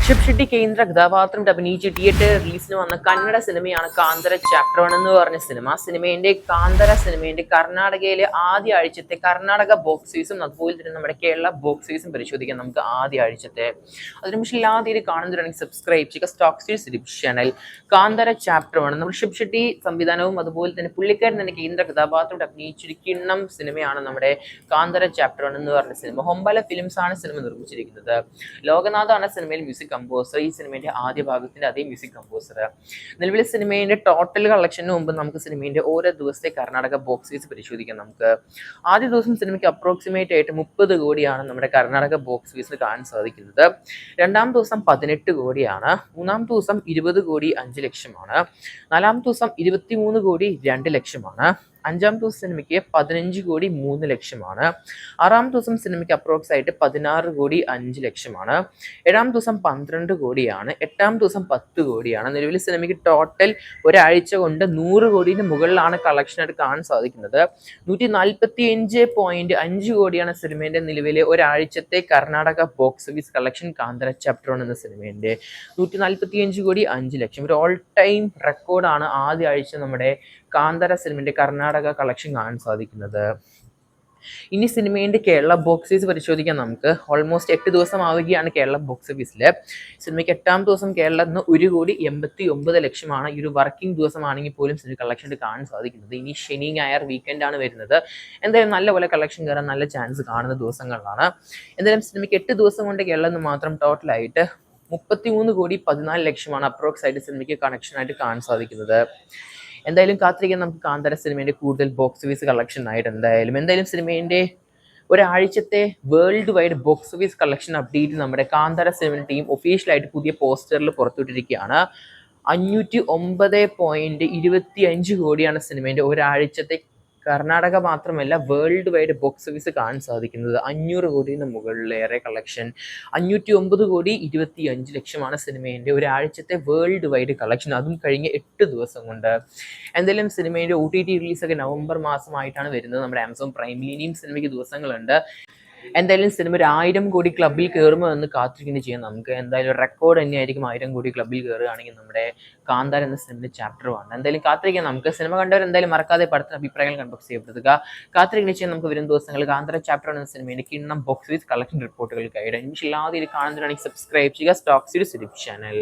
ഋഷഭ് ഷെട്ടി കേന്ദ്ര കഥാപാത്രം അഭിനയിച്ച് തിയേറ്റർ റിലീസിന് വന്ന കന്നഡ സിനിമയാണ് കാന്തര ചാപ്റ്റർ 1 എന്ന് പറഞ്ഞ സിനിമ. കാന്തര സിനിമയുടെ കർണാടകയിലെ ആദ്യ ആഴ്ചത്തെ കർണാടക ബോക്സ് ഓഫീസും അതുപോലെ തന്നെ നമ്മുടെ കേരള ബോക്സ് ഓഫീസും പരിശോധിക്കാം നമുക്ക് ആദ്യ ആഴ്ചത്തെ. അതിന് പക്ഷേ ആദ്യം കാണുന്നവരാണെങ്കിൽ സബ്സ്ക്രൈബ് ചെയ്യുക stock steels YouTube channel. Kantara chapter 1 നമ്മുടെ ഋഷഭ് ഷെട്ടി സംവിധാനവും അതുപോലെ തന്നെ പുള്ളിക്കാരൻ തന്നെ കേന്ദ്ര കഥാപാത്രം അഭിനയിച്ചിരിക്കുന്ന സിനിമയാണ് നമ്മുടെ കാന്തര ചാപ്റ്റർ 1 എന്ന് പറഞ്ഞ സിനിമ. ഹൊമ്പല ഫിലിംസ് ആണ് സിനിമ നിർമ്മിച്ചിരിക്കുന്നത്. ലോകനാഥാണ് സിനിമയിൽ മ്യൂസിക് കമ്പോസർ. ഈ സിനിമയുടെ ആദ്യ ഭാഗത്തിന്റെ അതേ മ്യൂസിക് കമ്പോസർ. നിലവിലെ സിനിമയുടെ ടോട്ടൽ കളക്ഷന് മുമ്പ് നമുക്ക് സിനിമയുടെ ഓരോ ദിവസത്തെ കർണാടക ബോക്സ് ഓഫീസ് പരിശോധിക്കാം. നമുക്ക് ആദ്യ ദിവസം സിനിമയ്ക്ക് അപ്രോക്സിമേറ്റ് ആയിട്ട് 30 കോടിയാണ് നമ്മുടെ കർണാടക ബോക്സ് ഓഫീസിൽ കാണാൻ സാധിക്കുന്നത്. രണ്ടാം ദിവസം 18 കോടിയാണ്. മൂന്നാം ദിവസം 20 കോടി 5 ലക്ഷമാണ്. നാലാം ദിവസം 23 കോടി 2 ലക്ഷമാണ്. അഞ്ചാം ദിവസം സിനിമയ്ക്ക് 15 കോടി 3 ലക്ഷമാണ്. ആറാം ദിവസം സിനിമയ്ക്ക് അപ്രോക്സ് ആയിട്ട് 16 കോടി 5 ലക്ഷമാണ്. ഏഴാം ദിവസം 12 കോടിയാണ്. എട്ടാം ദിവസം 10 കോടിയാണ്. നിലവിൽ സിനിമയ്ക്ക് ടോട്ടൽ ഒരാഴ്ച കൊണ്ട് 100 കോടിന് മുകളിലാണ് കളക്ഷനായിട്ട് കാണാൻ സാധിക്കുന്നത്. 145.5 കോടിയാണ് സിനിമയുടെ നിലവിലെ ഒരാഴ്ചത്തെ Karnataka box office collection Kantara chapter 1 എന്ന സിനിമയുടെ 145 കോടി 5 ലക്ഷം. ഒരു ഓൾ ടൈം റെക്കോർഡാണ് ആദ്യ ആഴ്ച നമ്മുടെ കാന്തര സിനിമയുടെ കർണാടക കളക്ഷൻ കാണാൻ സാധിക്കുന്നത്. ഇനി സിനിമയുടെ കേരള ബോക്സ് ഓഫീസ് പരിശോധിക്കാൻ നമുക്ക് ഓൾമോസ്റ്റ് 8 ദിവസം ആവുകയാണ് കേരള ബോക്സ് ഓഫീസിൽ. സിനിമയ്ക്ക് 8ാം ദിവസം കേരളത്തിൽ നിന്ന് 1 കോടി 89 ലക്ഷമാണ്. ഈ ഒരു വർക്കിംഗ് ദിവസമാണെങ്കിൽ പോലും സിനിമ കളക്ഷൻ കാണാൻ സാധിക്കുന്നത്. ഇനി ശനി ഞായർ വീക്കെൻഡ് ആണ് വരുന്നത്. എന്തായാലും നല്ലപോലെ കളക്ഷൻ കയറാൻ നല്ല ചാൻസ് കാണുന്ന ദിവസങ്ങളിലാണ്. എന്തായാലും സിനിമയ്ക്ക് 8 ദിവസം കൊണ്ട് കേരളത്തിൽ നിന്ന് മാത്രം ടോട്ടലായിട്ട് 33 കോടി 14 ലക്ഷമാണ് അപ്രോക്സ് ആയിട്ട് സിനിമയ്ക്ക് കണക്ഷനായിട്ട് കാണാൻ സാധിക്കുന്നത്. എന്തായാലും കാത്തിരിക്കാൻ നമുക്ക് കാന്തര സിനിമയുടെ കൂടുതൽ ബോക്സ് ഓഫീസ് കളക്ഷൻ ആയിട്ട് എന്തായാലും സിനിമയുടെ ഒരാഴ്ചത്തെ world wide box office collection update നമ്മുടെ കാന്തര സിനിമ ടീം ഒഫീഷ്യലായിട്ട് പുതിയ പോസ്റ്ററിൽ പുറത്തുവിട്ടിരിക്കുകയാണ്. 509.25 കോടിയാണ് സിനിമയുടെ ഒരാഴ്ചത്തെ കർണാടക മാത്രമല്ല വേൾഡ് വൈഡ് ബോക്സ് ഓഫീസ് കാണാൻ സാധിക്കുന്നത്. 500 കോടിന് മുകളിലേറെ കളക്ഷൻ. 509 കോടി 25 ലക്ഷമാണ് സിനിമയുടെ ഒരാഴ്ചത്തെ വേൾഡ് വൈഡ് കളക്ഷൻ, അതും കഴിഞ്ഞ് 8 ദിവസം കൊണ്ട്. എന്തായാലും സിനിമയുടെ OTT റിലീസൊക്കെ നവംബർ മാസമായിട്ടാണ് വരുന്നത്. നമ്മുടെ ആമസോൺ പ്രൈമിൽ ഇനിയും സിനിമയ്ക്ക് ദിവസങ്ങളുണ്ട്. എന്തായാലും സിനിമ ഒരു 1000 കോടി ക്ലബിൽ കയറുമോ എന്ന് കാത്തിരിക്കുന്നത് ചെയ്യാം. നമുക്ക് എന്തായാലും റെക്കോർഡ് തന്നെയായിരിക്കും 1000 കോടി ക്ലബിൽ കയറുകയാണെങ്കിൽ നമ്മുടെ കാന്താര എന്ന സിനിമയുടെ ചാപ്റ്റർ 1. എന്തായാലും കാത്തിരിക്കാം. നമുക്ക് സിനിമ കണ്ടവർ എന്തായാലും മറക്കാതെ പടത്തിന് അഭിപ്രായങ്ങൾ കൺബോക്സ് ചെയ്യപ്പെടുത്തുക. കാത്തിരിക്കുന്നത് ചെയ്യാൻ നമുക്ക് വരും ദിവസങ്ങളിൽ കാന്താര ചാപ്റ്റർ 1 എന്ന സിനിമയുടെ കിണ്ണം ബോക്സ് ഓഫീസ് കളക്ഷൻ റിപ്പോർട്ടുകൾ ഗൈഡ്. ഇൻഷാല്ലാ ഇതിൽ കാണുന്നതിനാണെങ്കിൽ സബ്സ്ക്രൈബ് ചെയ്യുക സ്റ്റോക്ക് സീരീസ് യൂട്യൂബ് ചാനൽ.